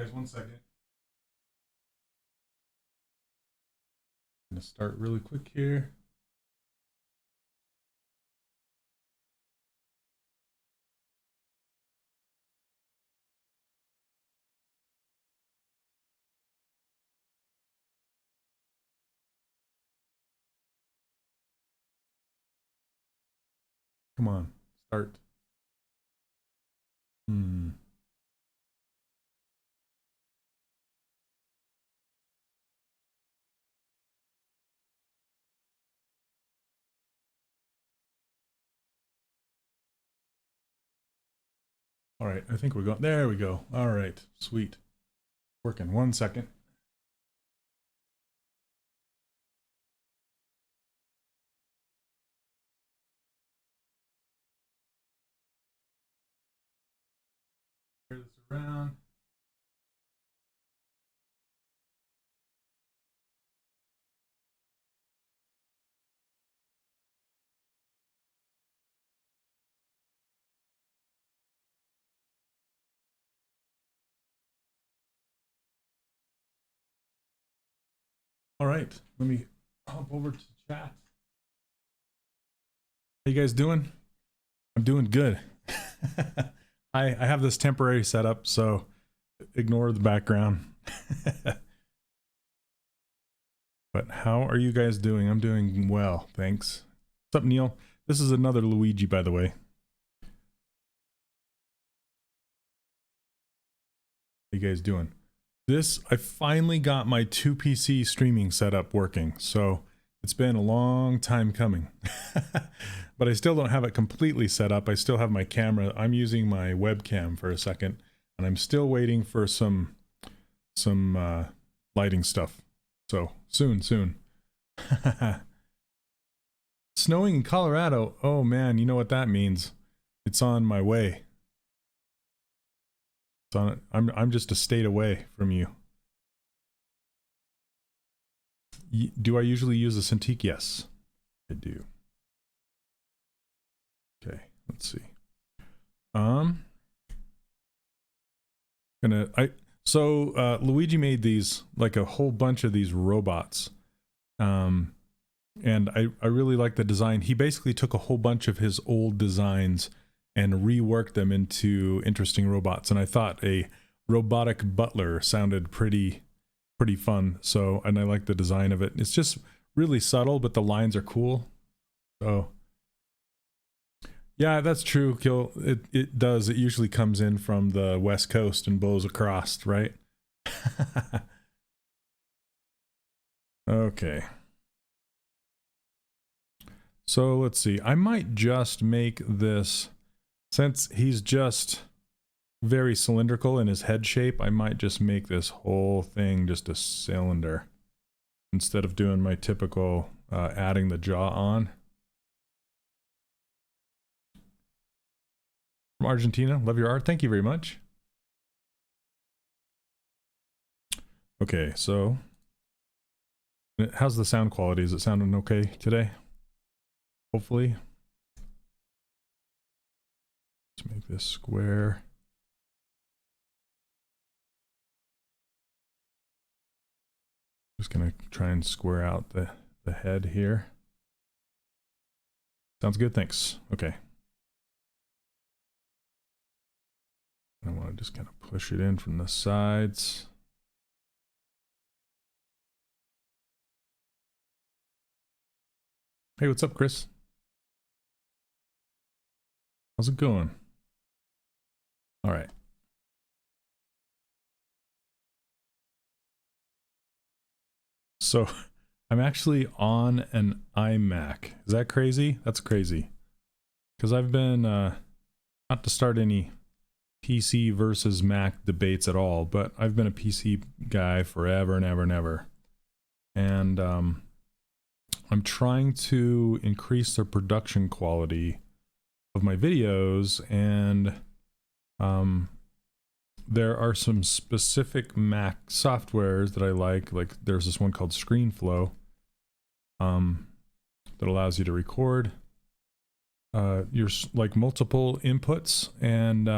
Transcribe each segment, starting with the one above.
Guys, 1 second. I'm gonna start really quick here. Come on, start. All right, I think we're going. There we go. All right, sweet. Working. 1 second. Turn this around. All right, let me hop over to chat. How you guys doing? I'm doing good. I have this temporary setup, so ignore the background. But how are you guys doing? I'm doing well, thanks. What's up, Neil? This is another Luigi, by the way. How you guys doing? I finally got my 2 PC streaming setup working, so it's been a long time coming. But I still don't have it completely set up. I still have my camera. I'm using my webcam for a second, and I'm still waiting for some lighting stuff. So soon. Snowing in Colorado. Oh man, you know what that means. It's on my way. It's on, I'm just a state away from you. Do I usually use a Cintiq? Yes, I do. Okay, let's see. Luigi made these, like a whole bunch of these robots. And I really like the design. He basically took a whole bunch of his old designs and reworked them into interesting robots. And I thought a robotic butler sounded pretty fun. So, and I like the design of it. It's just really subtle, but the lines are cool. So yeah, that's true, Gil. It does. It usually comes in from the West Coast and blows across, right? Okay. So let's see. I might just make this, since he's just very cylindrical in his head shape, I might just make this whole thing just a cylinder instead of doing my typical adding the jaw on. From Argentina, love your art. Thank you very much. Okay, so how's the sound quality? Is it sounding okay today? Hopefully. Let's make this square. Just gonna try and square out the head here. Sounds good, thanks. Okay. I want to just kind of push it in from the sides. Hey, what's up, Chris? How's it going? All right. So I'm actually on an iMac. Is that crazy? That's crazy. Because I've been, not to start any PC versus Mac debates at all, but I've been a PC guy forever and ever and ever. And I'm trying to increase the production quality of my videos, and there are some specific Mac softwares that I like there's this one called ScreenFlow that allows you to record your like multiple inputs and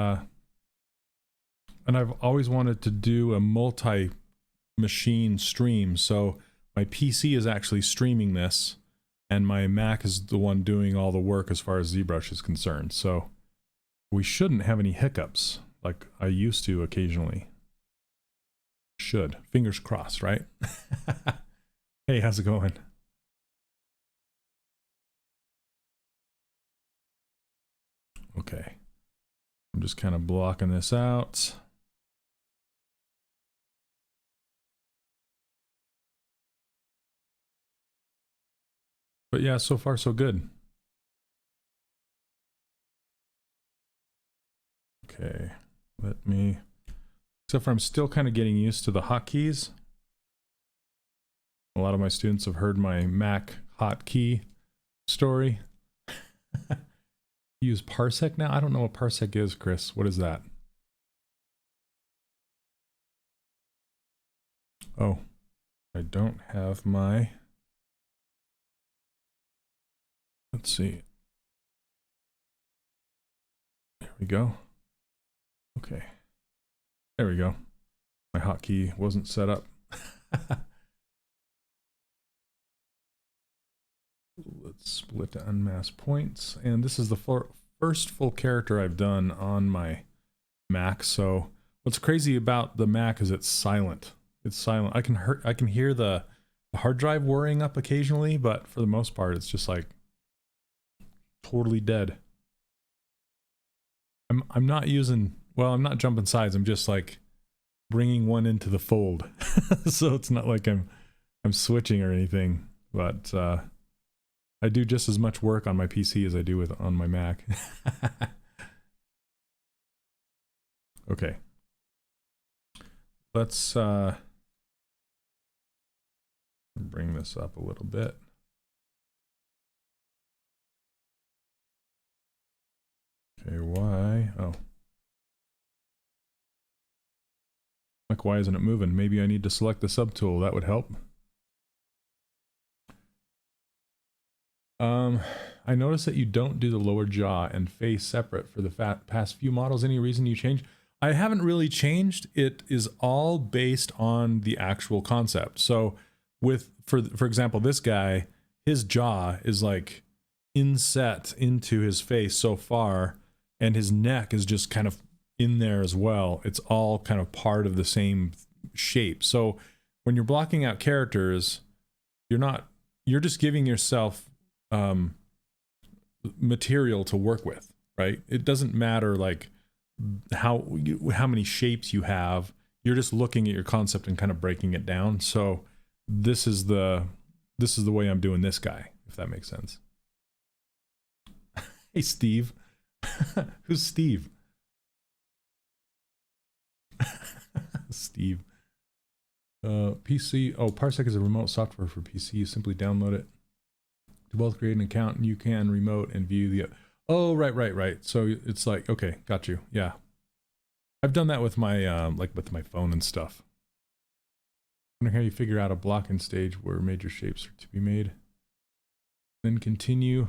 and I've always wanted to do a multi-machine stream. So my PC is actually streaming this, and my Mac is the one doing all the work as far as ZBrush is concerned. So we shouldn't have any hiccups like I used to occasionally. Should. Fingers crossed, right? Hey, how's it going? Okay. I'm just kind of blocking this out. But yeah, so far so good. Okay, let me, except for I'm still kind of getting used to the hotkeys. A lot of my students have heard my Mac hotkey story. Use Parsec now? I don't know what Parsec is, Chris. What is that? Oh, I don't have my, let's see. There we go. Okay. There we go. My hotkey wasn't set up. Let's split to unmask points. And this is the first full character I've done on my Mac. So what's crazy about the Mac is it's silent. It's silent. I can hear the hard drive whirring up occasionally, but for the most part, it's just like totally dead. I'm not using, well, I'm not jumping sides. I'm just like bringing one into the fold. So it's not like I'm switching or anything, but I do just as much work on my PC as I do on my Mac. Okay. Let's bring this up a little bit. Okay, why? Oh. Like, why isn't it moving? Maybe I need to select the subtool. That would help. I noticed that you don't do the lower jaw and face separate for the past few models. Any reason you changed? I haven't really changed. It is all based on the actual concept. So with, for example, this guy, his jaw is like inset into his face so far, and his neck is just kind of in there as well. It's all kind of part of the same shape. So when you're blocking out characters, you're just giving yourself material to work with, right? It doesn't matter like how many shapes you have. You're just looking at your concept and kind of breaking it down. So this is the way I'm doing this guy, if that makes sense. Hey, Steve. Who's Steve? Steve. PC. Oh, Parsec is a remote software for PC. You simply download it. To both create an account, and you can remote and view the. Oh, right. So it's like, okay, got you. Yeah, I've done that with my like with my phone and stuff. I wonder how you figure out a blocking stage where major shapes are to be made. Then continue.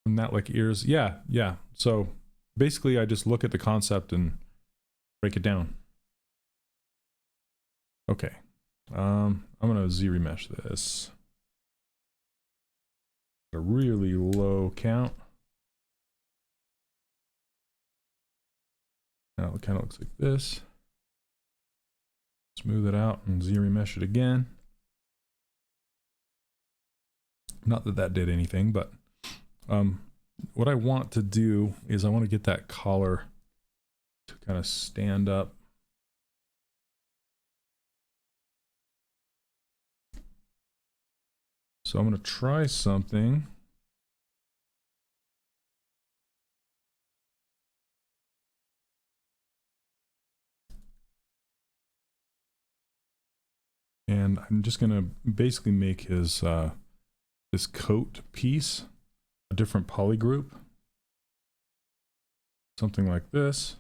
And that like ears. Yeah. So basically, I just look at the concept and break it down. Okay. I'm gonna ZRemesh this. A really low count. Now it kind of looks like this. Smooth it out and ZRemesh it again. Not that that did anything, but what I want to do is I want to get that collar to kind of stand up. So I'm going to try something. And I'm just going to basically make his this coat piece a different polygroup. Something like this.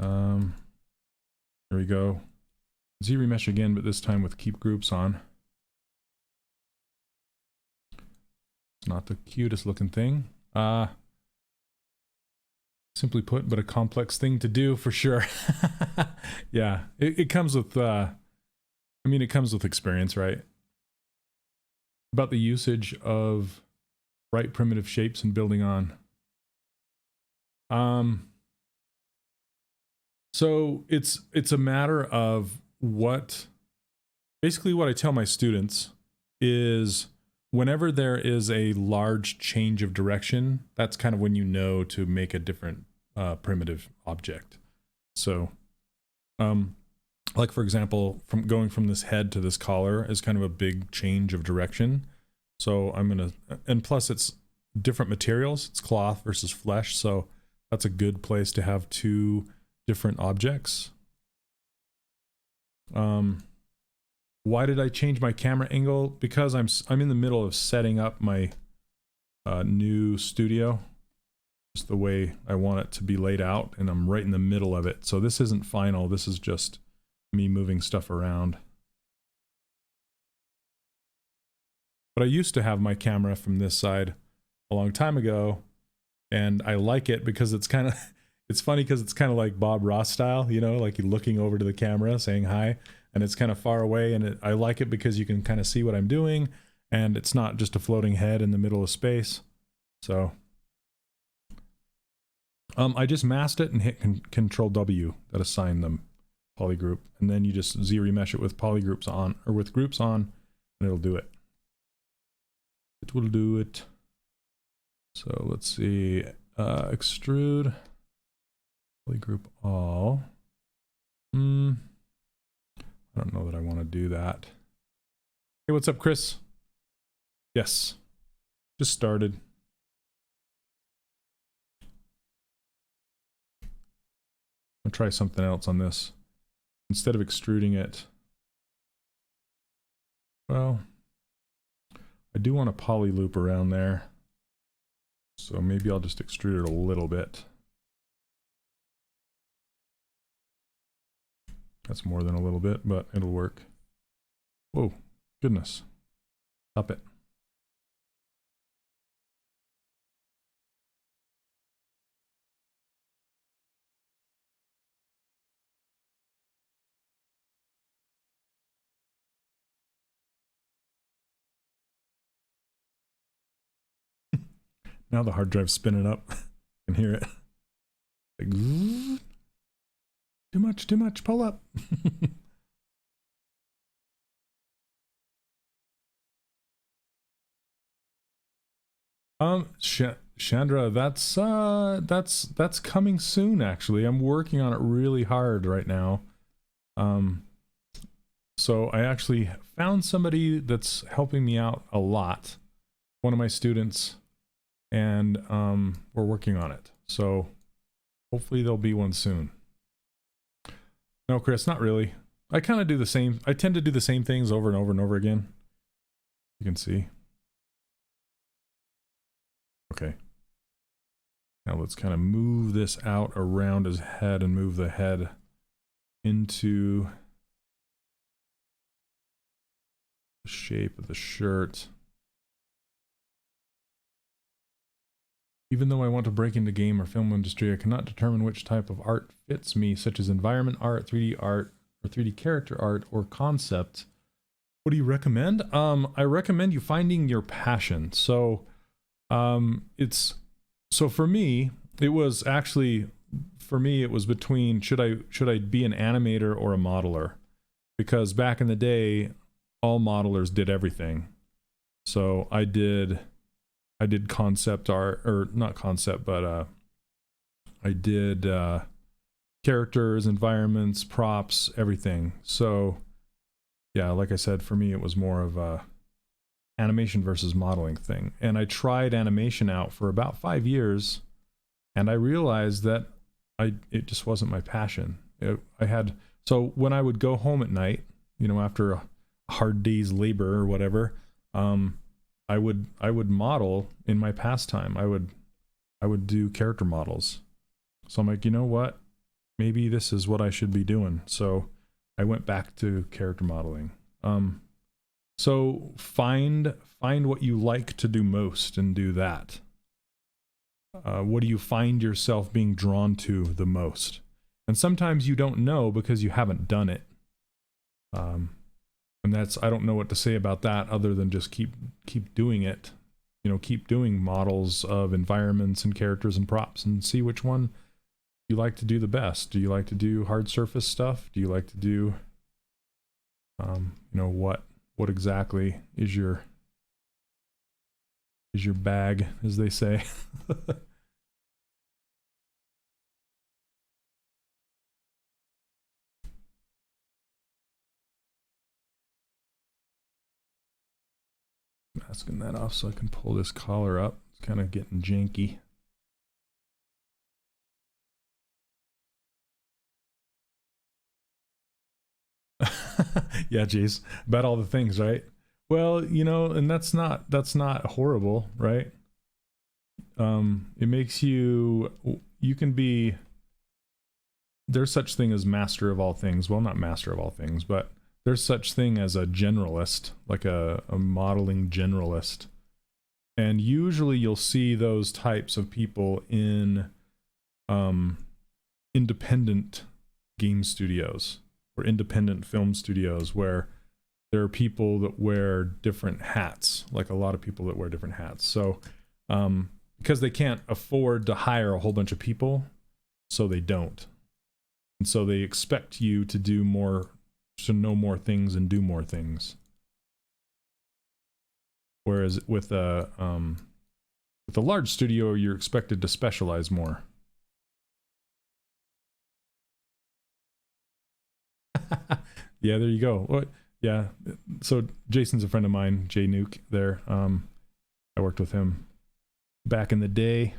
There we go. ZRemesh again, but this time with keep groups on. Not the cutest looking thing. simply put, but a complex thing to do for sure. Yeah, it comes with, I mean, it comes with experience, right? About the usage of right primitive shapes and building on. So it's a matter of basically what I tell my students is whenever there is a large change of direction, that's kind of when you know to make a different primitive object. So, like for example, from going from this head to this collar is kind of a big change of direction. So I'm gonna, and plus it's different materials, it's cloth versus flesh, so that's a good place to have two different objects. Why did I change my camera angle? Because I'm in the middle of setting up my new studio, just the way I want it to be laid out, and I'm right in the middle of it. So this isn't final, this is just me moving stuff around. But I used to have my camera from this side a long time ago, and I like it because it's kind of, it's funny because it's kind of like Bob Ross style, you know, like you're looking over to the camera saying hi, and it's kind of far away, and I like it because you can kind of see what I'm doing, and it's not just a floating head in the middle of space. So I just masked it and hit Control W, that assigned them polygroup, and then you just Z-remesh it with polygroups on, or with groups on, and it'll do it. It will do it. So let's see, extrude, polygroup all. I don't know that I want to do that. Hey, what's up, Chris? Yes, just started. I'll try something else on this. Instead of extruding it, well, I do want a poly loop around there. So maybe I'll just extrude it a little bit. That's more than a little bit, but it'll work. Whoa, goodness. Stop it. Now the hard drive's spinning up. I can hear it. Like, too much, pull up. Chandra, that's coming soon, actually. I'm working on it really hard right now. So I actually found somebody that's helping me out a lot, one of my students, and we're working on it. So hopefully there'll be one soon. No, Chris, not really. I kind of do the same. I tend to do the same things over and over and over again. You can see. Okay. Now let's kind of move this out around his head and move the head into the shape of the shirt. Even though I want to break into game or film industry, I cannot determine which type of art fits me, such as environment art, 3D art, or 3D character art, or concept. What do you recommend? I recommend you finding your passion. So, so for me, it was between should I be an animator or a modeler? Because back in the day, all modelers did everything. So I did concept art, or not concept, but I did characters, environments, props, everything. So yeah, like I said, for me it was more of a animation versus modeling thing. And I tried animation out for about 5 years, and I realized that it just wasn't my passion. So when I would go home at night, you know, after a hard day's labor or whatever, I would model in my pastime. I would do character models. So I'm like, you know what? Maybe this is what I should be doing. So I went back to character modeling. So find what you like to do most and do that. What do you find yourself being drawn to the most? And sometimes you don't know because you haven't done it. And that's, I don't know what to say about that other than just keep doing it. You know, keep doing models of environments and characters and props and see which one you like to do the best. Do you like to do hard surface stuff? Do you like to do, you know, what exactly is your bag, as they say? Masking that off so I can pull this collar up. It's kind of getting janky. Yeah, geez, about all the things, right? Well, you know, and that's not horrible, right? It makes you can be, there's such thing as master of all things. Well, not master of all things, but there's such thing as a generalist, like a modeling generalist. And usually you'll see those types of people in independent game studios or independent film studios, where there are people that wear different hats, like a lot of people that wear different hats. So because they can't afford to hire a whole bunch of people, so they don't. And so they expect you to do more, to know more things and do more things. Whereas with a large studio, you're expected to specialize more. Yeah, there you go. What? Yeah. So Jason's a friend of mine, Jay Nuke. There, I worked with him back in the day.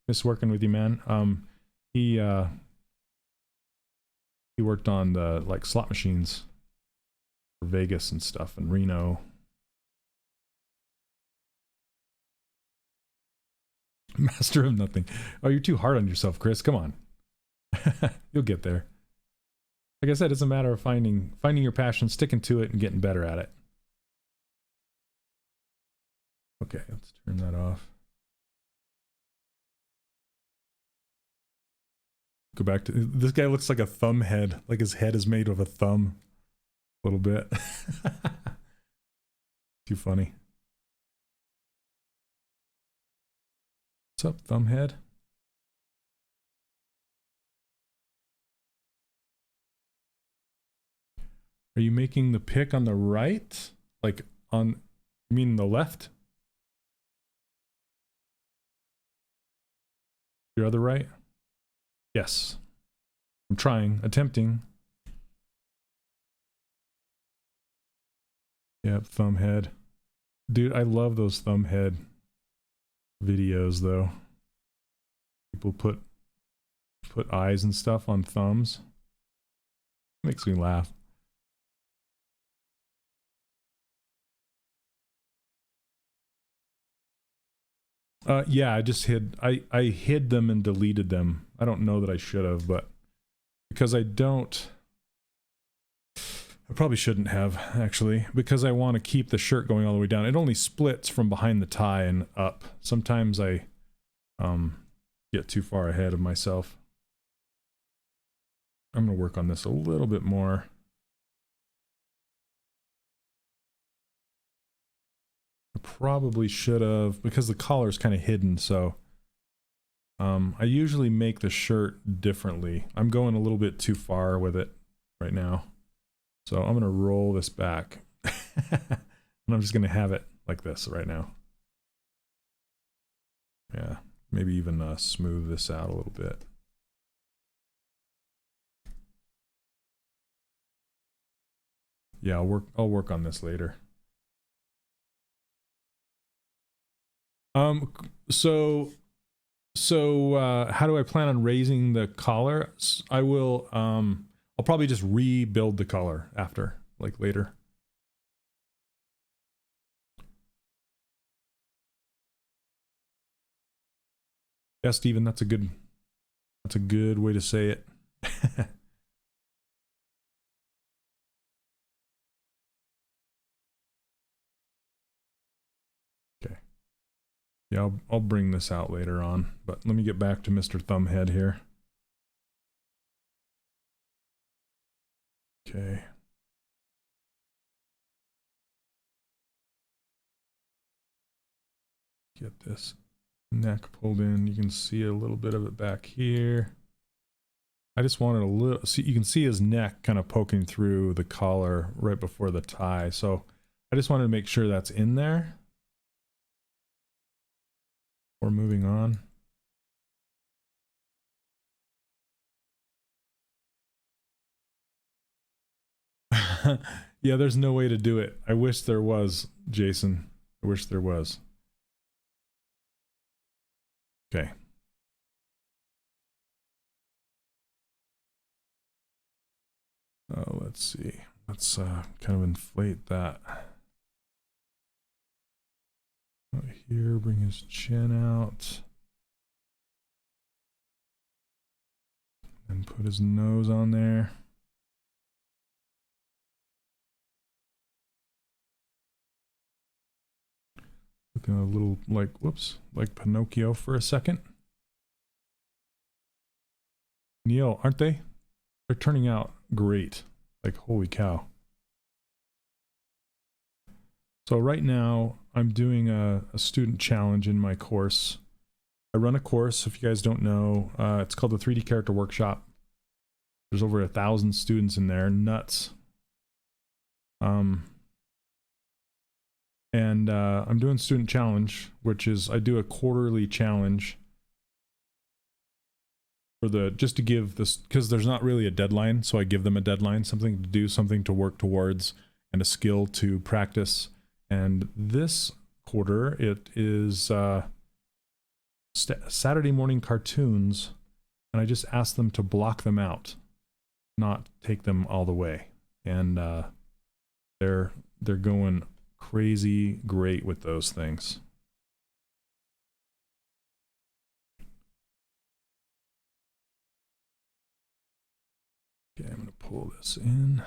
Miss working with you, man. He worked on the like slot machines for Vegas and stuff, and Reno. Master of nothing. Oh, you're too hard on yourself, Chris. Come on. You'll get there. Like I said, it's a matter of finding your passion, sticking to it, and getting better at it. Okay, let's turn that off. Go back to, this guy looks like a thumb head, like his head is made of a thumb a little bit. Too funny. What's up, thumbhead? Are you making the pick on the right? Like on, you mean the left? Your other right? Yes. I'm trying, attempting. Yep, thumbhead. Dude, I love those thumbhead videos though. People put eyes and stuff on thumbs. Makes me laugh. Yeah, I just hid, I hid them and deleted them. I don't know that I should have, but because I probably shouldn't have, actually, because I want to keep the shirt going all the way down. It only splits from behind the tie and up. Sometimes I get too far ahead of myself. I'm going to work on this a little bit more. I probably should have, because the collar's kind of hidden, so I usually make the shirt differently. I'm going a little bit too far with it right now. So I'm going to roll this back. And I'm just going to have it like this right now. Yeah, maybe even smooth this out a little bit. Yeah, I'll work on this later. So how do I plan on raising the collar? I will I'll probably just rebuild the collar after, like later. Yeah, Steven, that's a good way to say it. Okay. Yeah, I'll bring this out later on, but let me get back to Mr. Thumbhead here. Okay. Get this neck pulled in. You can see a little bit of it back here. I just wanted a little, see, you can see his neck kind of poking through the collar right before the tie. So I just wanted to make sure that's in there. We're moving on. Yeah, there's no way to do it. I wish there was, Jason. I wish there was. Okay. Let's see. Let's kind of inflate that. Right here, bring his chin out. And put his nose on there. Looking a little like, whoops, like Pinocchio for a second. Neil, aren't they? They're turning out great. Like, holy cow. So right now, I'm doing a student challenge in my course. I run a course, if you guys don't know. It's called the 3D Character Workshop. There's over 1,000 students in there. Nuts. And I'm doing student challenge, which is I do a quarterly challenge for the, just to give this, because there's not really a deadline, so I give them a deadline, something to do, something to work towards, and a skill to practice. And this quarter, it is Saturday morning cartoons, and I just asked them to block them out, not take them all the way. And they're going crazy great with those things. Okay, I'm gonna pull this in.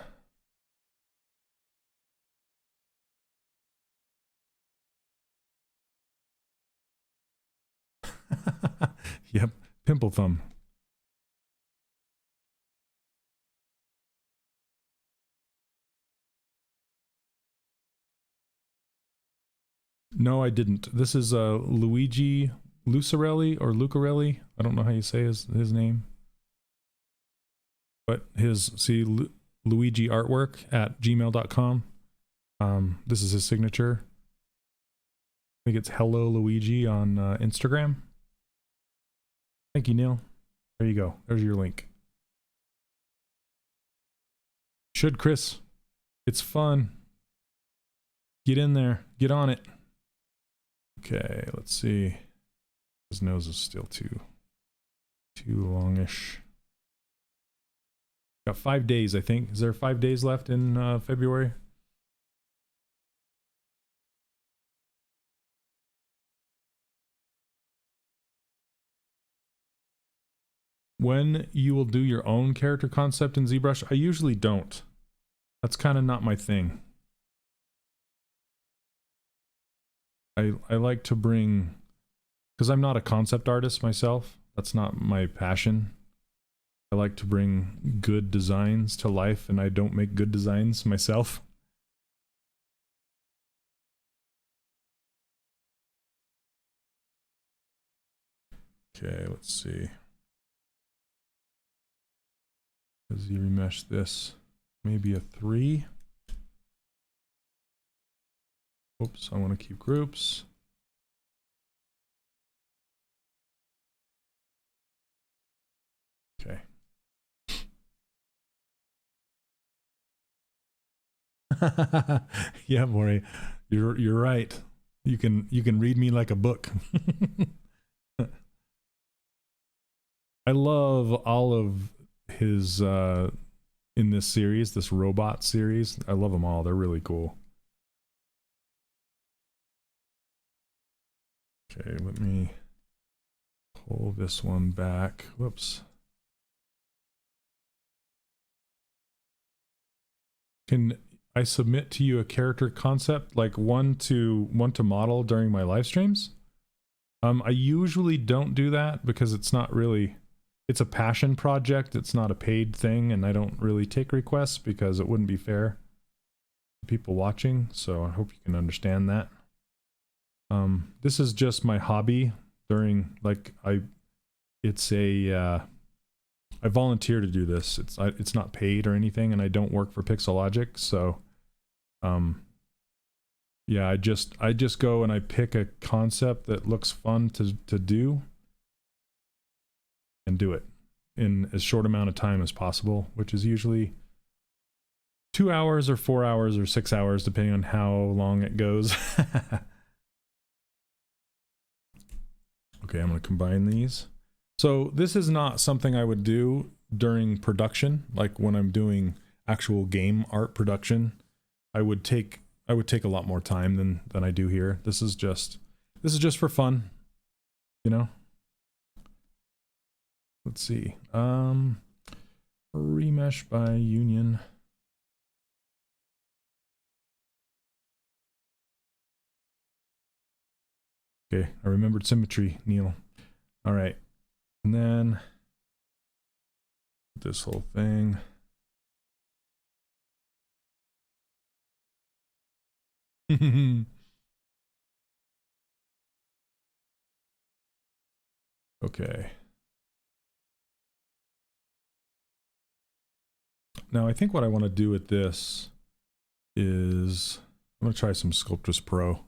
Yep, pimple thumb. No, I didn't. This is Luigi Lucarelli or Lucarelli. I don't know how you say his name. But his, see, Luigi artwork at gmail.com. This is his signature. I think it's Hello Luigi on Instagram. Thank you, Neil. There you go. There's your link. Should, Chris. It's fun. Get in there. Get on it. Okay, let's see. His nose is still too longish. Got 5 days, I think. Is there 5 days left in February? When you will do your own character concept in ZBrush? I usually don't. That's kind of not my thing. I like to bring, because I'm not a concept artist myself. That's not my passion. I like to bring good designs to life, and I don't make good designs myself. Okay, let's see. As you remesh this, maybe a 3. Oops, I want to keep groups. Okay. Yeah, Maury, you're right. You can read me like a book. I love all of his in this series, this robot series. I love them all. They're really cool. Okay, let me pull this one back. Whoops. Can I submit to you a character concept, like one to model during my live streams? I usually don't do that because it's not really, it's a passion project. It's not a paid thing, and I don't really take requests because it wouldn't be fair to people watching. So I hope you can understand that. This is just my hobby during, like, I volunteer to do this. It's not paid or anything, and I don't work for Pixologic, so yeah, I just go and I pick a concept that looks fun to do and do it in as short amount of time as possible, which is usually 2 hours or 4 hours or 6 hours, depending on how long it goes. Okay, I'm going to combine these. So this is not something I would do during production, like when I'm doing actual game art production. I would take a lot more time than I do here. This is just for fun, you know. Let's see. Remesh by union. Okay, I remembered symmetry, Neil. All right. And then this whole thing. Okay. Now I think what I want to do with this is I'm going to try some Sculptris Pro.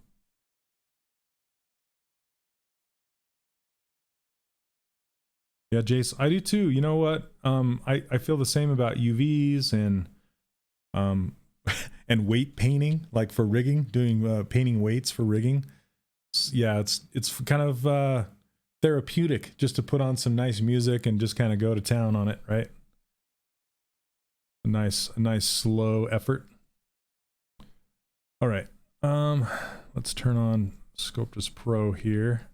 Yeah, Jace, I do too. You know what? I feel the same about UVs and and weight painting, like for rigging, doing painting weights for rigging. Yeah, it's kind of therapeutic just to put on some nice music and just kind of go to town on it, right? A nice slow effort. All right, let's turn on Sculptris Pro here,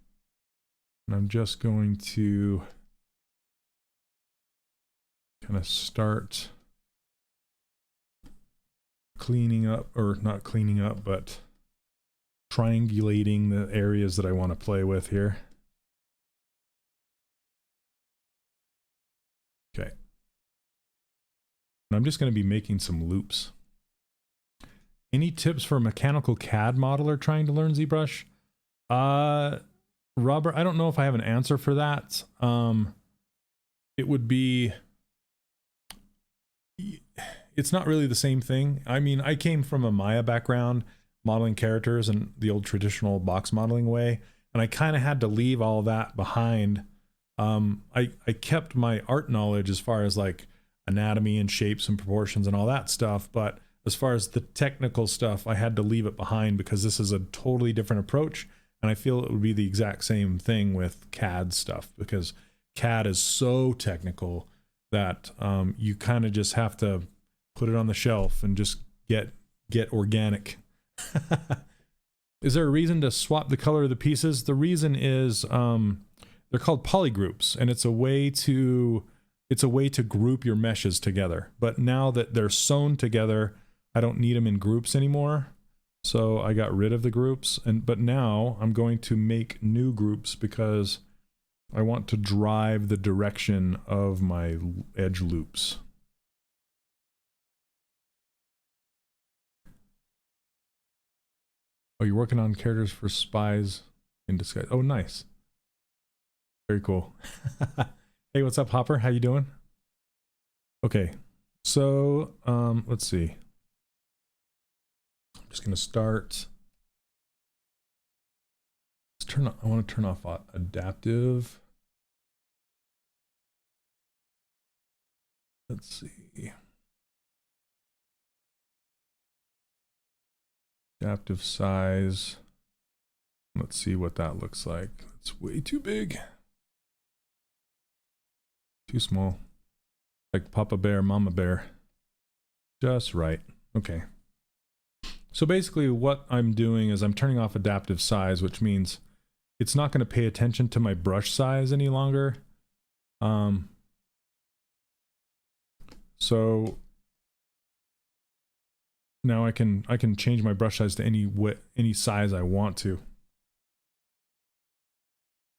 and I'm just going to kind of start cleaning up, or not cleaning up, but triangulating the areas that I want to play with here. Okay. And I'm just going to be making some loops. Any tips for a mechanical CAD modeler trying to learn ZBrush? Robert, I don't know if I have an answer for that. It would be, it's not really the same thing. I mean, I came from a Maya background, modeling characters in the old traditional box modeling way, and I kind of had to leave all that behind. I kept my art knowledge as far as like anatomy and shapes and proportions and all that stuff, but as far as the technical stuff, I had to leave it behind because this is a totally different approach, and I feel it would be the exact same thing with CAD stuff, because CAD is so technical that you kind of just have to put it on the shelf and just get organic. Is there a reason to swap the color of the pieces? The reason is they're called polygroups, and it's a way to group your meshes together. But now that they're sewn together, I don't need them in groups anymore. So I got rid of the groups, but now I'm going to make new groups because I want to drive the direction of my edge loops. Oh, you're working on characters for spies in disguise. Oh, nice. Very cool. Hey, what's up, Hopper? How you doing? Okay, so let's see. I'm just gonna start. Let's turn on, I want to turn off adaptive. Let's see. Adaptive size. Let's see what that looks like. It's way too big. Too small. Like Papa Bear, Mama Bear. Just right. Okay. So basically what I'm doing is I'm turning off adaptive size, which means it's not going to pay attention to my brush size any longer. So now I can change my brush size to any size I want to.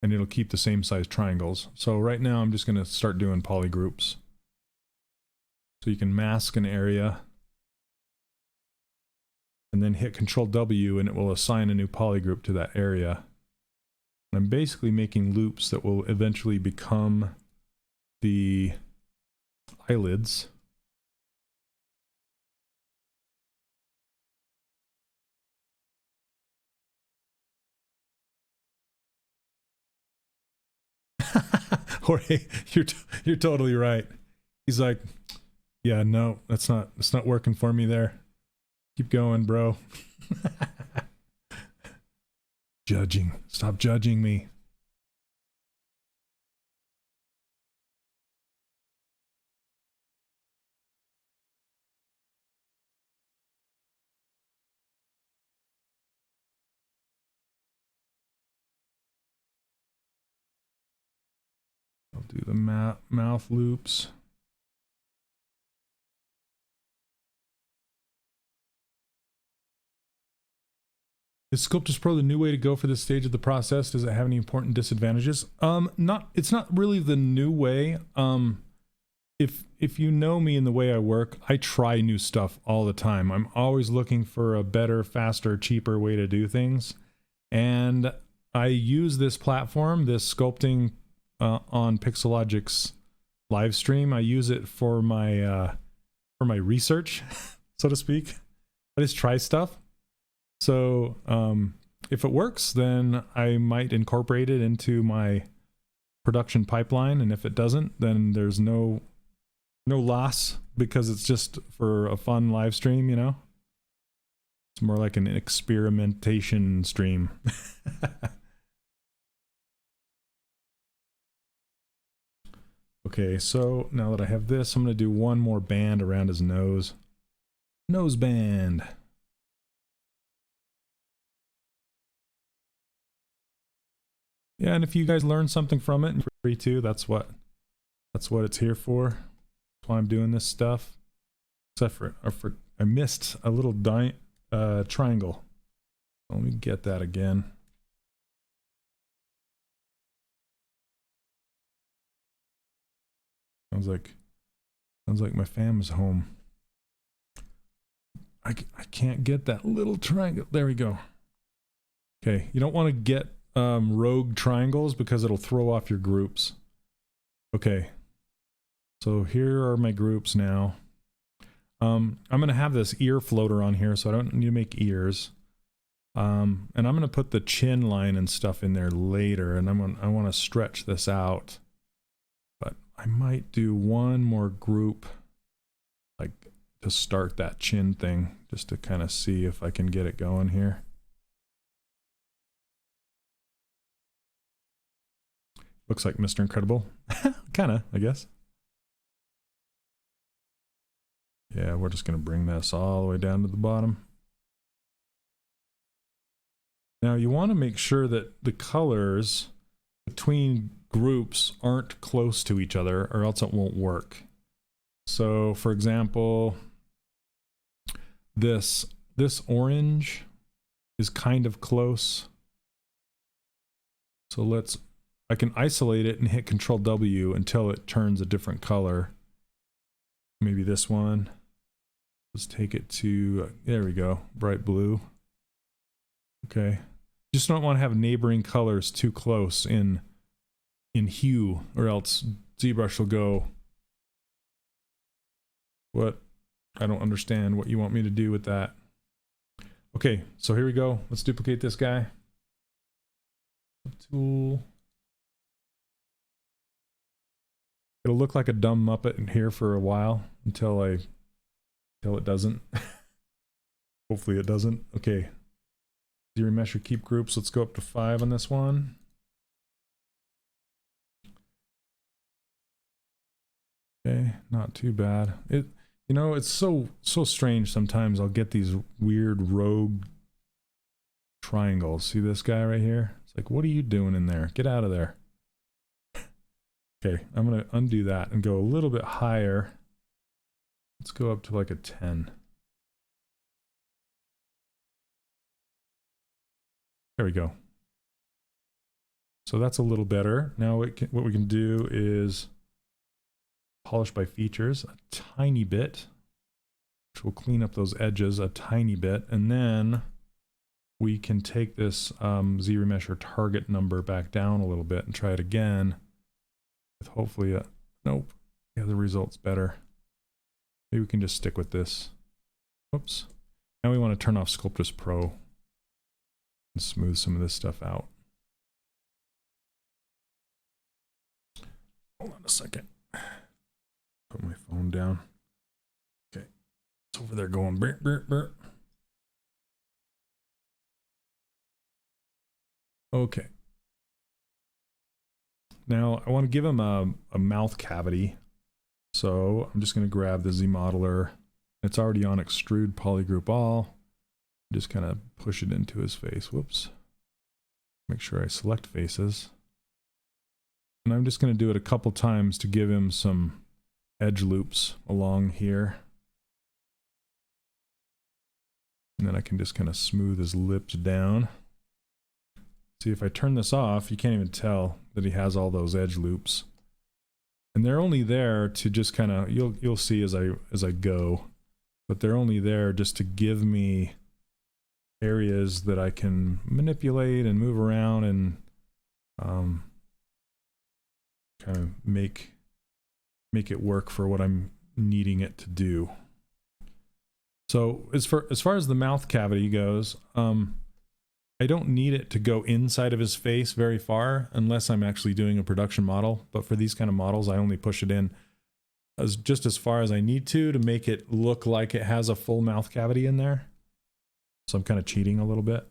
and it'll keep the same size triangles. So right now I'm just going to start doing polygroups. So you can mask an area and then hit Control W and it will assign a new polygroup to that area. And I'm basically making loops that will eventually become the eyelids. Jorge, you're totally right. He's like, yeah, no, that's not working for me there. Keep going, bro. Judging. Stop judging me. I'll do the mouth loops. Is Sculptris Pro the new way to go for this stage of the process? Does it have any important disadvantages? It's not really the new way. If you know me in the way I work, I try new stuff all the time. I'm always looking for a better, faster, cheaper way to do things. And I use this platform, this sculpting on Pixologic's live stream. I use it for my research, so to speak. I just try stuff. So if it works, then I might incorporate it into my production pipeline, and if it doesn't, then there's no loss, because it's just for a fun live stream, you know? It's more like an experimentation stream. Okay, so now that I have this, I'm going to do one more band around his nose. Nose band. Yeah, and if you guys learn something from it, you're free to. That's what it's here for. That's why I'm doing this stuff. Except for I missed a little triangle. Let me get that again. Sounds like my fam's home. I can't get that little triangle. There we go. Okay, you don't want to get rogue triangles because it'll throw off your groups. Okay, so here are my groups now. I'm gonna have this ear floater on here, so I don't need to make ears. And I'm gonna put the chin line and stuff in there later, and I want to stretch this out. But I might do one more group, like to start that chin thing, just to kind of see if I can get it going here. Looks like Mr. Incredible. Kinda, I guess. Yeah, we're just gonna bring this all the way down to the bottom. Now you want to make sure that the colors between groups aren't close to each other, or else it won't work. So for example, this orange is kind of close. So I can isolate it and hit Control W until it turns a different color. Maybe this one. Let's take it to, there we go, bright blue. Okay. Just don't want to have neighboring colors too close in hue, or else ZBrush will go, what? I don't understand what you want me to do with that. Okay, so here we go. Let's duplicate this guy. Tool. It'll look like a dumb Muppet in here for a while until it doesn't. Hopefully it doesn't. Okay. Zero mesh or keep groups. Let's go up to 5 on this one. Okay, not too bad. You know, it's so strange sometimes. I'll get these weird rogue triangles. See this guy right here? It's like, what are you doing in there? Get out of there. Okay, I'm gonna undo that and go a little bit higher. Let's go up to like a 10. There we go. So that's a little better. Now what we can do is polish by features a tiny bit, which will clean up those edges a tiny bit, and then we can take this ZRemesh or target number back down a little bit and try it again with hopefully a, nope, yeah, the result's better. Maybe we can just stick with this. Whoops. Now we want to turn off Sculptris Pro and smooth some of this stuff out. Hold on a second. Put my phone down. Okay. It's over there going burp, burp, burp. Okay. Now I want to give him a mouth cavity. So I'm just going to grab the Z modeler. It's already on extrude polygroup all. Just kind of push it into his face. Whoops. Make sure I select faces. And I'm just going to do it a couple times to give him some edge loops along here. And then I can just kind of smooth his lips down. See, if I turn this off, you can't even tell that he has all those edge loops. And they're only there to just kind of, you'll see as I go, but they're only there just to give me areas that I can manipulate and move around and kind of make it work for what I'm needing it to do. So as far as the mouth cavity goes, I don't need it to go inside of his face very far unless I'm actually doing a production model. But for these kind of models, I only push it in just as far as I need to make it look like it has a full mouth cavity in there. So I'm kind of cheating a little bit.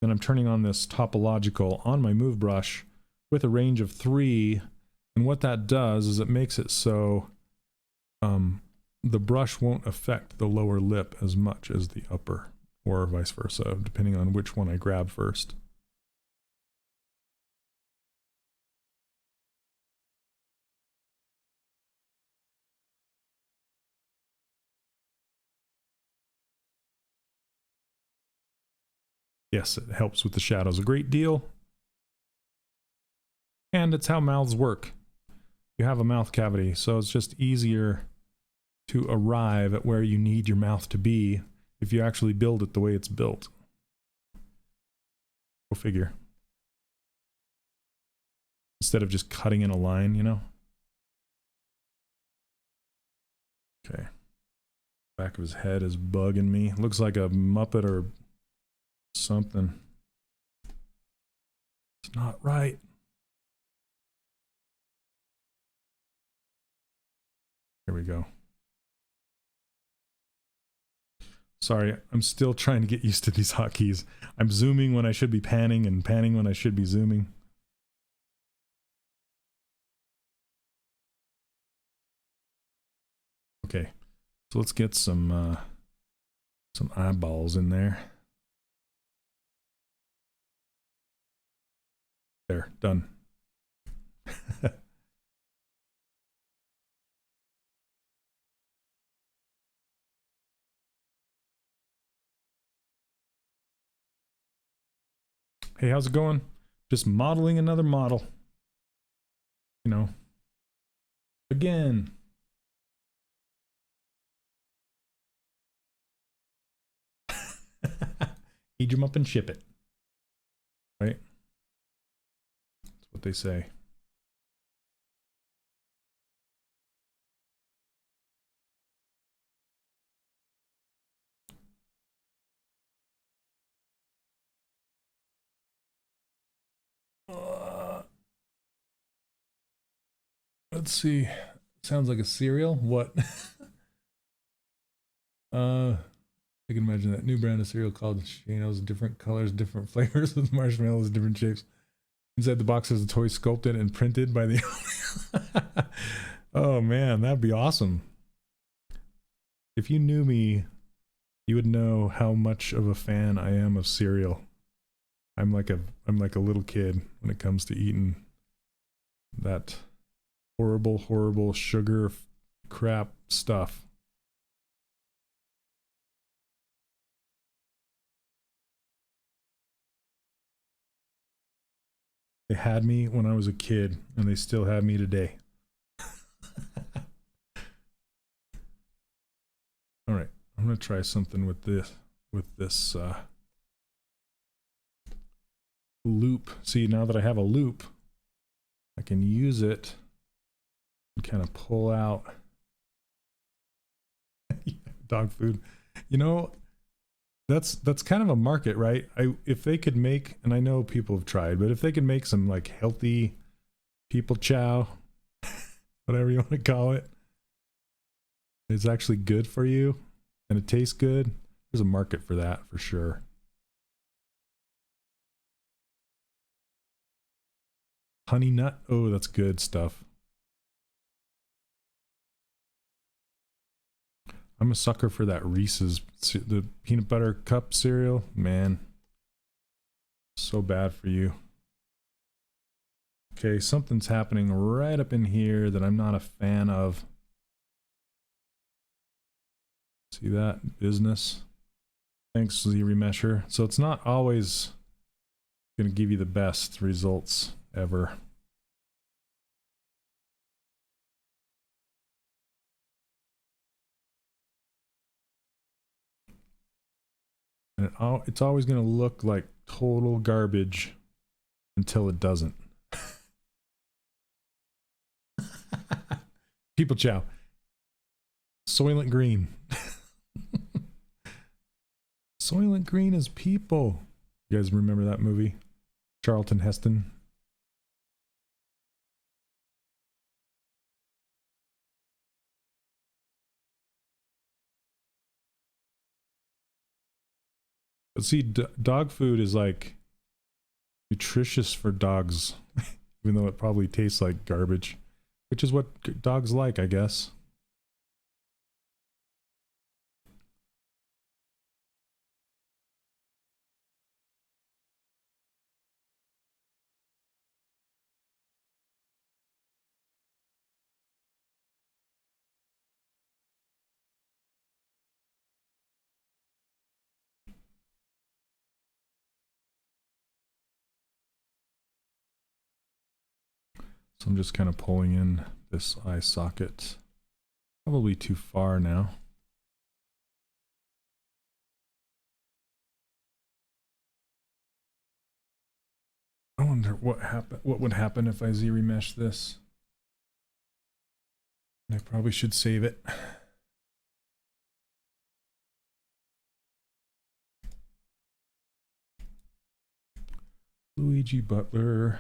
Then I'm turning on this topological on my move brush with a range of 3. And what that does is it makes it so the brush won't affect the lower lip as much as the upper, or vice versa, depending on which one I grab first. Yes, it helps with the shadows a great deal. And it's how mouths work. You have a mouth cavity, so it's just easier to arrive at where you need your mouth to be if you actually build it the way it's built. Go figure. Instead of just cutting in a line, you know? Okay. Back of his head is bugging me. Looks like a Muppet or something. It's not right. Here we go. Sorry, I'm still trying to get used to these hotkeys. I'm zooming when I should be panning and panning when I should be zooming. Okay, so let's get some eyeballs in there. There, done. Hey, how's it going? Just modeling another model. You know. Again. Age them up and ship it. Right? That's what they say. Let's see. Sounds like a cereal. What? I can imagine that new brand of cereal called Shano's, different colors, different flavors with marshmallows, different shapes. Inside the box is a toy sculpted and printed by the Oh man, that'd be awesome. If you knew me, you would know how much of a fan I am of cereal. I'm like a little kid when it comes to eating that horrible sugar crap stuff. They had me when I was a kid, and they still have me today. All right, I'm gonna try something with this loop. See, now that I have a loop, I can use it and kind of pull out dog food. You know, that's kind of a market, right? If they could make, and I know people have tried, but if they could make some like healthy people chow, whatever you want to call it, it's actually good for you and it tastes good, there's a market for that for sure. Honey nut, oh, that's good stuff. I'm a sucker for that Reese's, the peanut butter cup cereal. Man, so bad for you. Okay, something's happening right up in here that I'm not a fan of. See that? Business. Thanks, ZRemesher. So it's not always going to give you the best results ever. And it's always going to look like total garbage until it doesn't. People chow. Soylent Green. Soylent Green is people. You guys remember that movie? Charlton Heston. But see, dog food is like nutritious for dogs, even though it probably tastes like garbage, which is what dogs like, I guess. So I'm just kind of pulling in this eye socket. Probably too far now. I wonder what would happen if I ZRemesh this. I probably should save it. Luigi Butler.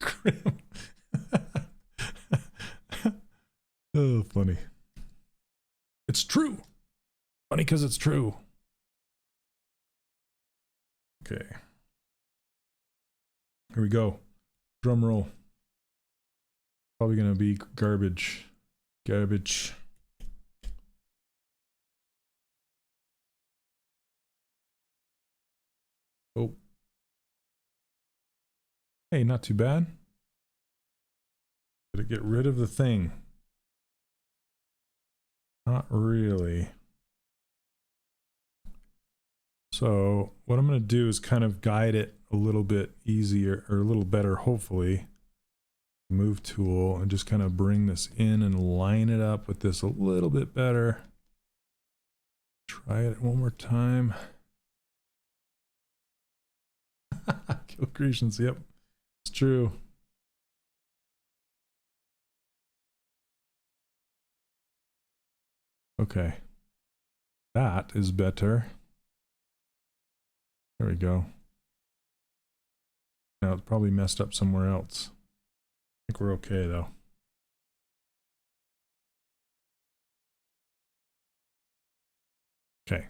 Grim. Oh, funny. It's true. Funny because it's true. Okay. Here we go. Drum roll. Probably gonna be garbage. Garbage. Oh. Hey, not too bad. Did it get rid of the thing? Not really. So what I'm going to do is kind of guide it a little bit easier, or a little better, hopefully. Move tool, and just kind of bring this in and line it up with this a little bit better. Try it one more time. Kill creations, yep. It's true. Okay. That is better. There we go. Now it's probably messed up somewhere else. I think we're okay though. Okay.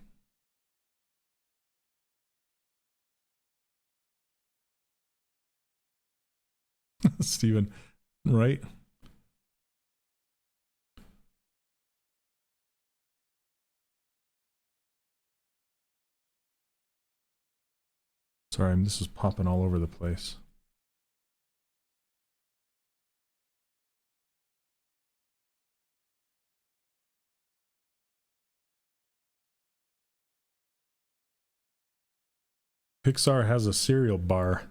Steven, right? Sorry, this is popping all over the place. Pixar has a cereal bar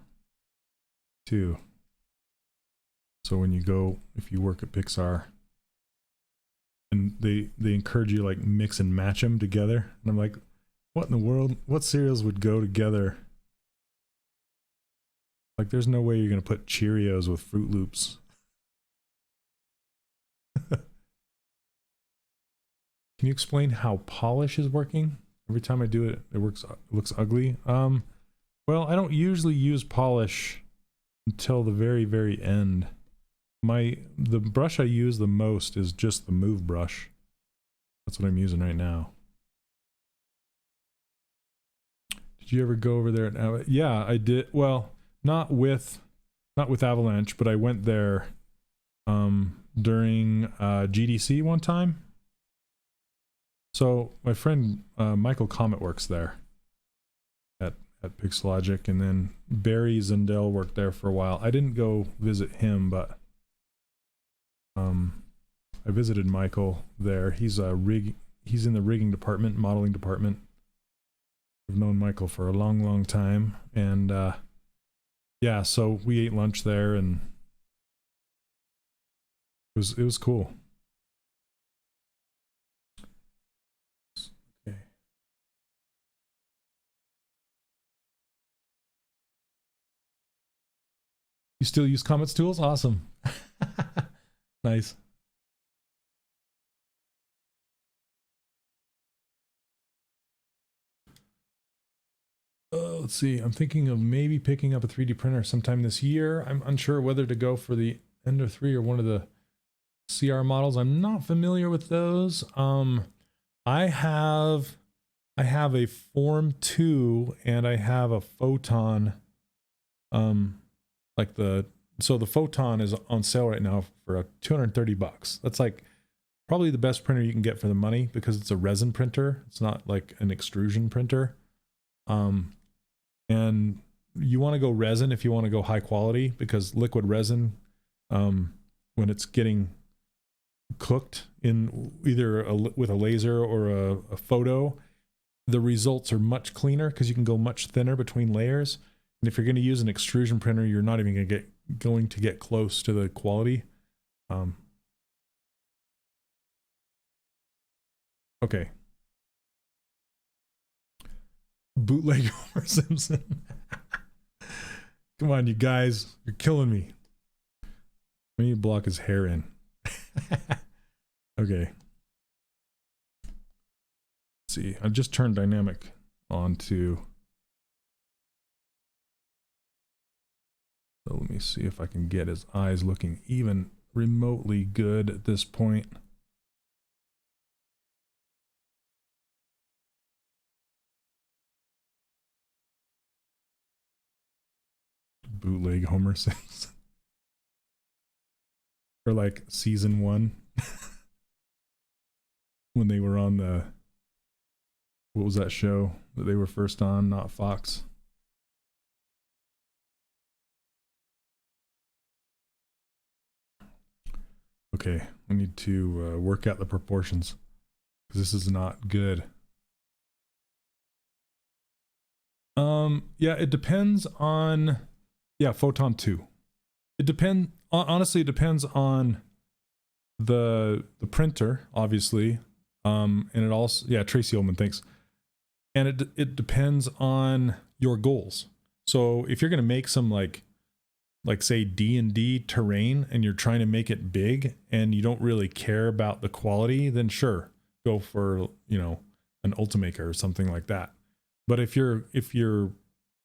too. So when you go, if you work at Pixar, and they encourage you to like mix and match them together, and I'm like, what in the world? What cereals would go together? Like, there's no way you're gonna put Cheerios with Fruit Loops. Can you explain how polish is working? Every time I do it, it looks ugly. Well, I don't usually use polish until the very, very end. The brush I use the most is just the move brush. That's what I'm using right now. Did you ever go over there? Yeah, I did. Well, not with Avalanche, but I went there during GDC one time. So my friend Michael Comet works there at Pixologic, and then Barry Zindel worked there for a while. I didn't go visit him, but I visited Michael there. He's in the rigging department, modeling department. I've known Michael for a long, long time, and yeah, so we ate lunch there, and it was cool. Okay. You still use Comet's tools? Awesome. Nice. Let's see. I'm thinking of maybe picking up a 3D printer sometime this year. I'm unsure whether to go for the Ender 3 or one of the CR models. I'm not familiar with those. I have a Form 2 and I have a Photon. So the Photon is on sale right now for $230. That's like probably the best printer you can get for the money because it's a resin printer. It's not like an extrusion printer. And you want to go resin if you want to go high quality, because liquid resin, when it's getting cooked in either with a laser or a photo, the results are much cleaner because you can go much thinner between layers. And if you're going to use an extrusion printer, you're not even going to get close to the quality. Okay. Bootleg Homer Simpson. Come on, you guys. You're killing me. I need to block his hair in. Okay. Let's see. I've just turned dynamic on to. So let me see if I can get his eyes looking even remotely good at this point. Bootleg Homer Simpson. Or like season 1. When they were on what was that show that they were first on? Not Fox. Okay, I need to work out the proportions because this is not good. Yeah, it depends on, yeah, Photon 2. Honestly, it depends on the printer, obviously. And it also, yeah, Tracy Ullman, thanks. And it depends on your goals. So if you're going to make some like say D&D terrain and you're trying to make it big and you don't really care about the quality, then sure, go for, an Ultimaker or something like that. But if you're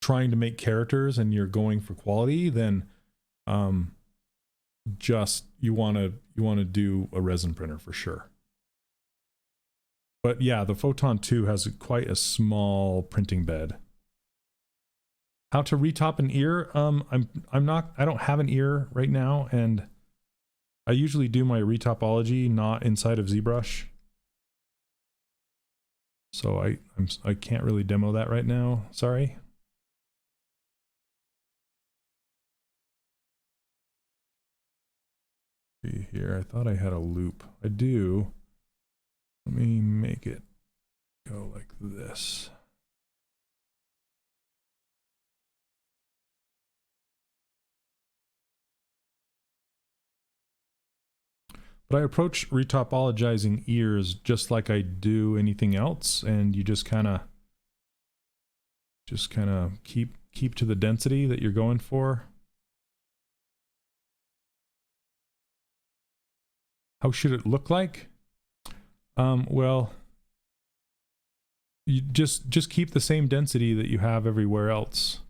trying to make characters and you're going for quality, then just you want to do a resin printer for sure. But yeah, the Photon 2 has quite a small printing bed. How to retop an ear? I don't have an ear right now, and I usually do my retopology not inside of ZBrush. So I can't really demo that right now. Sorry. See here, I thought I had a loop. I do. Let me make it go like this. But I approach retopologizing ears just like I do anything else, and you just kind of keep to the density that you're going for. How should it look like? Well, you just keep the same density that you have everywhere else.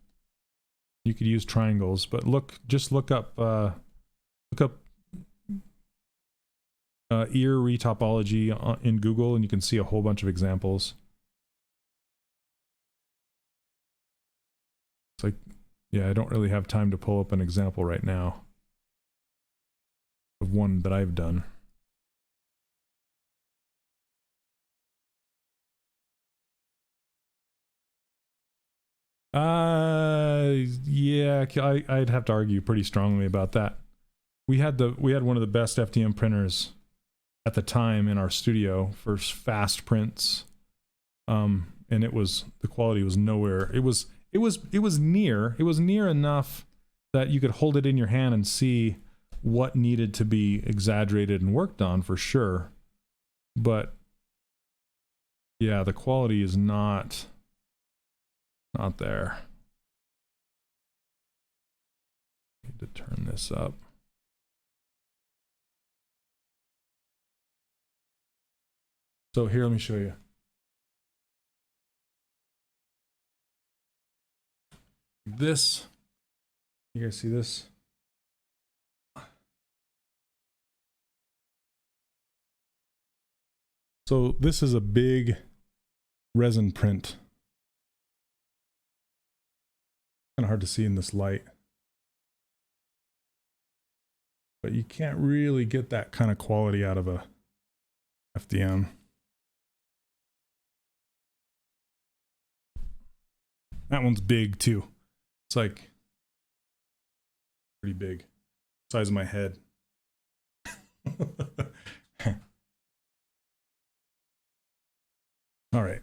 You could use triangles, but just look up ear retopology in Google, and you can see a whole bunch of examples. It's like, yeah, I don't really have time to pull up an example right now of one that I've done. Yeah, I'd have to argue pretty strongly about that. We had one of the best FDM printers at the time in our studio for fast prints, and the quality was nowhere. It was near enough that you could hold it in your hand and see what needed to be exaggerated and worked on for sure. But yeah, the quality is not there. Need to turn this up. So here, let me show you. This, you guys see this? So this is a big resin print. Kind of hard to see in this light, but you can't really get that kind of quality out of a FDM. That one's big too. It's like pretty big, size of my head. All right.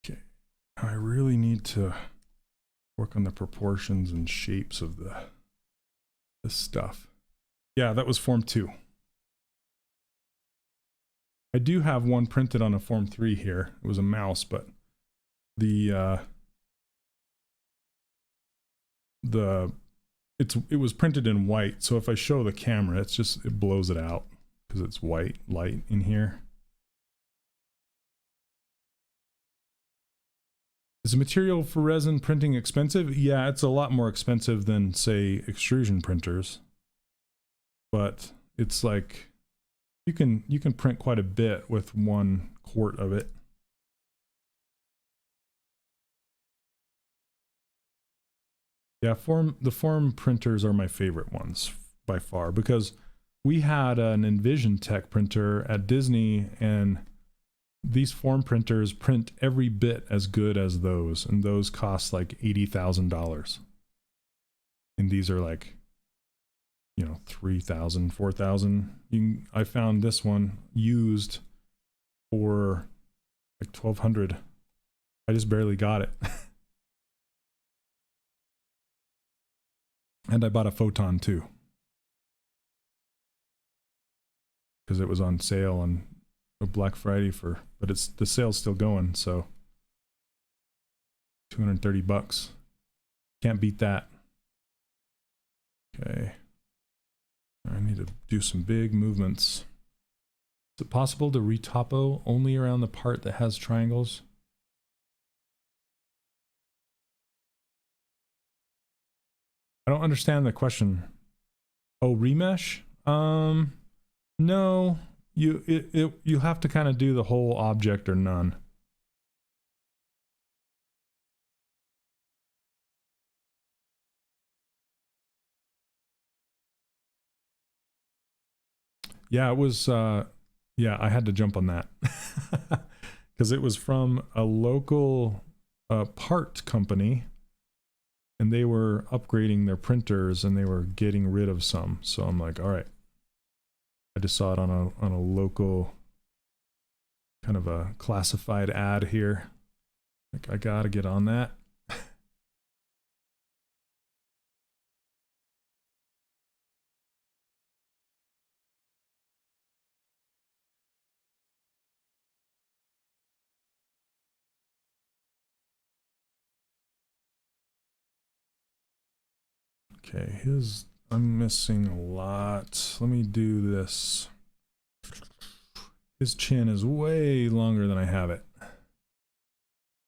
Okay, I really need to work on the proportions and shapes of this stuff. Yeah, that was form 2. I do have one printed on a form 3 here. It was a mouse, but it was printed in white, so if I show the camera, it blows it out because it's white light in here. Is the material for resin printing expensive? Yeah, it's a lot more expensive than, say, extrusion printers. But it's like you can print quite a bit with 1 quart of it. Yeah, the form printers are my favorite ones by far, because we had an Envision Tech printer at Disney, and these form printers print every bit as good as those, and those cost like $80,000. And these are like, you know, $3,000, $4,000. I found this one used for like $1,200. I just barely got it. And I bought a Photon too, because it was on sale on Black Friday but the sale's still going, so $230. Can't beat that. Okay, I need to do some big movements. Is it possible to retopo only around the part that has triangles? I don't understand the question. Oh, remesh? No. You have to kind of do the whole object or none. Yeah, it was yeah, I had to jump on that. Because it was from a local part company, and they were upgrading their printers and they were getting rid of some. So I'm like, all right. I just saw it on a local kind of a classified ad here. Like, I gotta get on that. Okay, I'm missing a lot. Let me do this. His chin is way longer than I have it.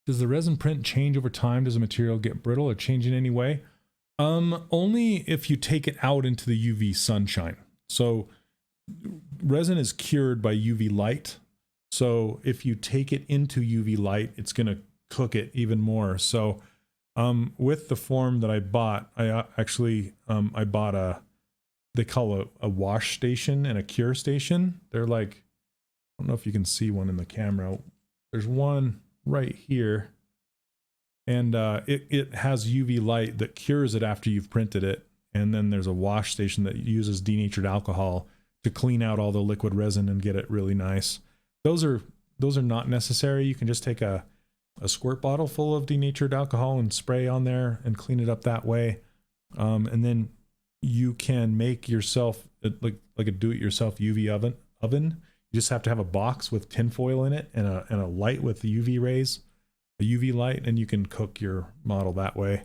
Does the resin print change over time? Does the material get brittle or change in any way? Only if you take it out into the UV sunshine. So resin is cured by UV light. So if you take it into UV light, it's going to cook it even more. So with the form that I bought, I bought they call a wash station and a cure station. They're like, I don't know if you can see one in the camera. There's one right here, and it has UV light that cures it after you've printed it. And then there's a wash station that uses denatured alcohol to clean out all the liquid resin and get it really nice. Those are not necessary. You can just take a squirt bottle full of denatured alcohol and spray on there and clean it up that way. And then you can make yourself like a do-it-yourself UV oven. You just have to have a box with tinfoil in it and a light with the UV rays, a UV light, and you can cook your model that way.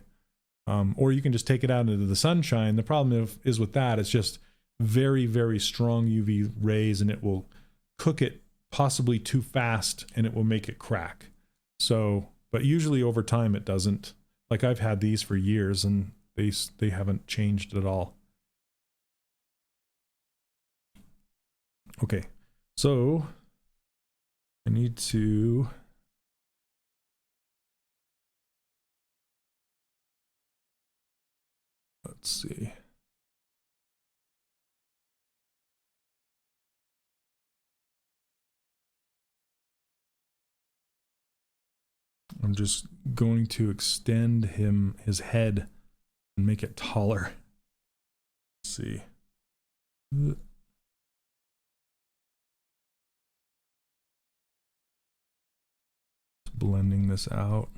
Or you can just take it out into the sunshine. The problem is with that, it's just very, very strong UV rays, and it will cook it possibly too fast, and it will make it crack. So, but usually over time it doesn't. Like I've had these for years, and they haven't changed at all. Okay. So I need to let's see. I'm just going to extend his head and make it taller. Let's see. Blending this out.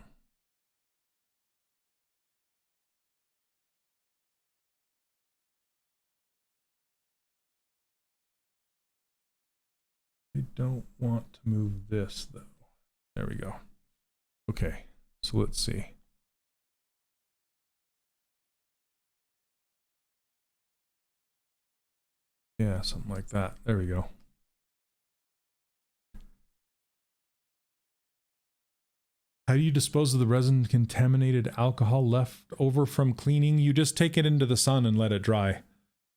I don't want to move this though. There we go. Okay, so let's see. Yeah, something like that. There we go. How do you dispose of the resin contaminated alcohol left over from cleaning? You just take it into the sun and let it dry.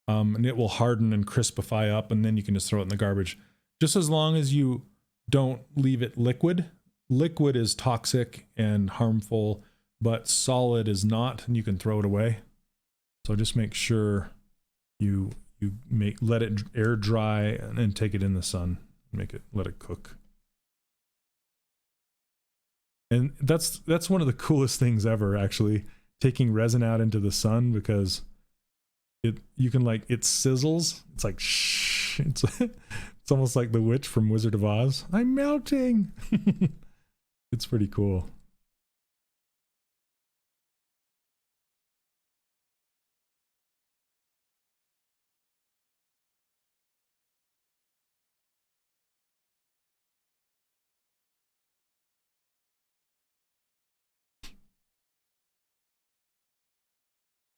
And it will harden and crispify up, and then you can just throw it in the garbage. Just as long as you don't leave it liquid. Liquid is toxic and harmful, but solid is not, and you can throw it away. So just make sure you let it air dry and then take it in the sun. Let it cook. And that's one of the coolest things ever, actually, taking resin out into the sun, because you can like, it sizzles. It's like shh. It's almost like the witch from Wizard of Oz. I'm melting. It's pretty cool.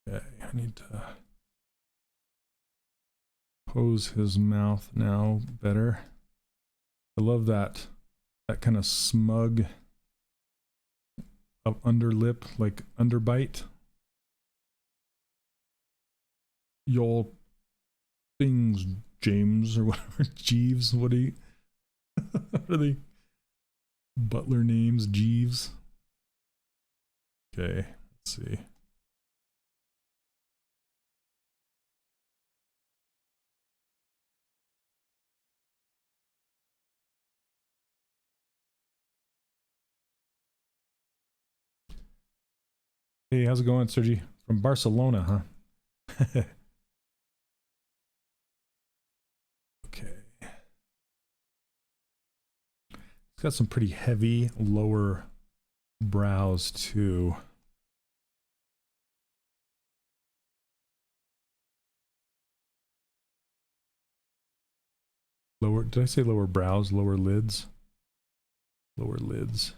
Okay, I need to pose his mouth now better. I love that kind of smug under lip, like underbite. Y'all things, James, or whatever. Jeeves, what are they? Butler names, Jeeves. Okay, let's see. Hey, how's it going, Sergi? From Barcelona, huh? Okay. It's got some pretty heavy lower brows, too. Lower, did I say lower brows? Lower lids? Lower lids.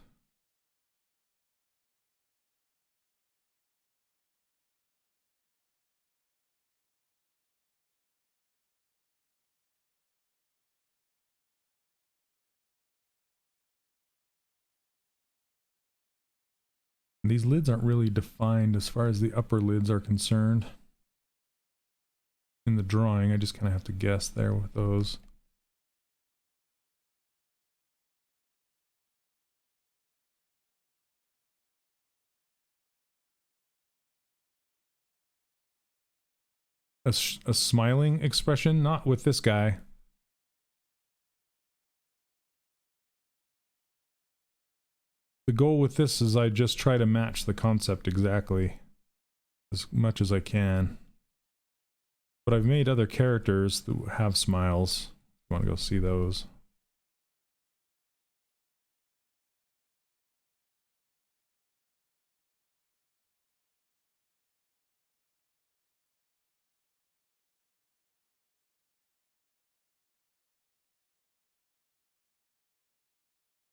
These lids aren't really defined as far as the upper lids are concerned. In the drawing, I just kind of have to guess there with those. A smiling expression, not with this guy. The goal with this is I just try to match the concept exactly as much as I can. But I've made other characters that have smiles. You want to go see those?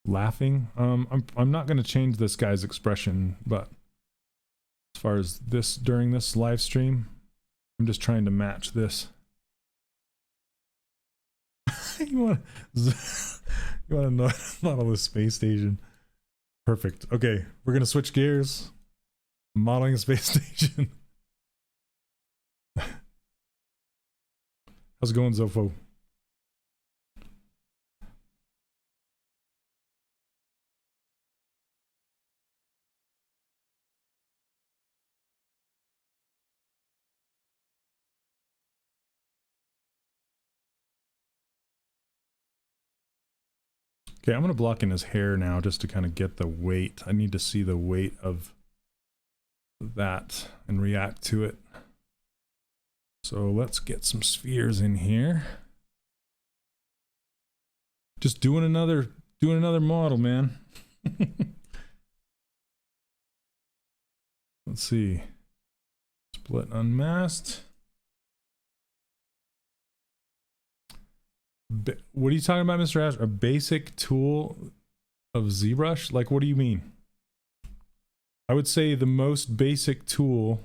Laughing. I'm not going to change this guy's expression, but as far as this during this live stream, I'm just trying to match this. you want to model the space station? Perfect. Okay, we're gonna switch gears. Modeling a space station. How's it going, Zofo? Okay, I'm going to block in his hair now just to kind of get the weight. I need to see the weight of that and react to it. So let's get some spheres in here. Just doing another model, man. Let's see. Split unmasked. What are you talking about, Mr. Ash? A basic tool of ZBrush? Like, what do you mean? I would say the most basic tool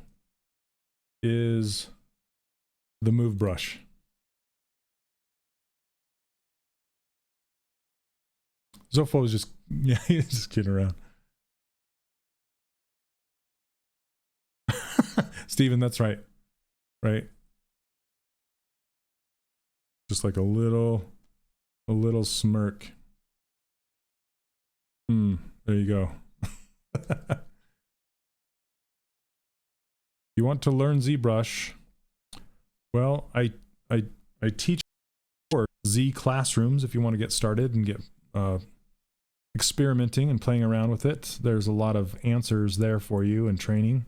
is the move brush. Zofo is just, yeah, he's just kidding around. Steven, that's right. Right. Just like a little smirk. There you go. You want to learn ZBrush? Well, I teach for Z classrooms if you want to get started and get experimenting and playing around with it. There's a lot of answers there for you and training.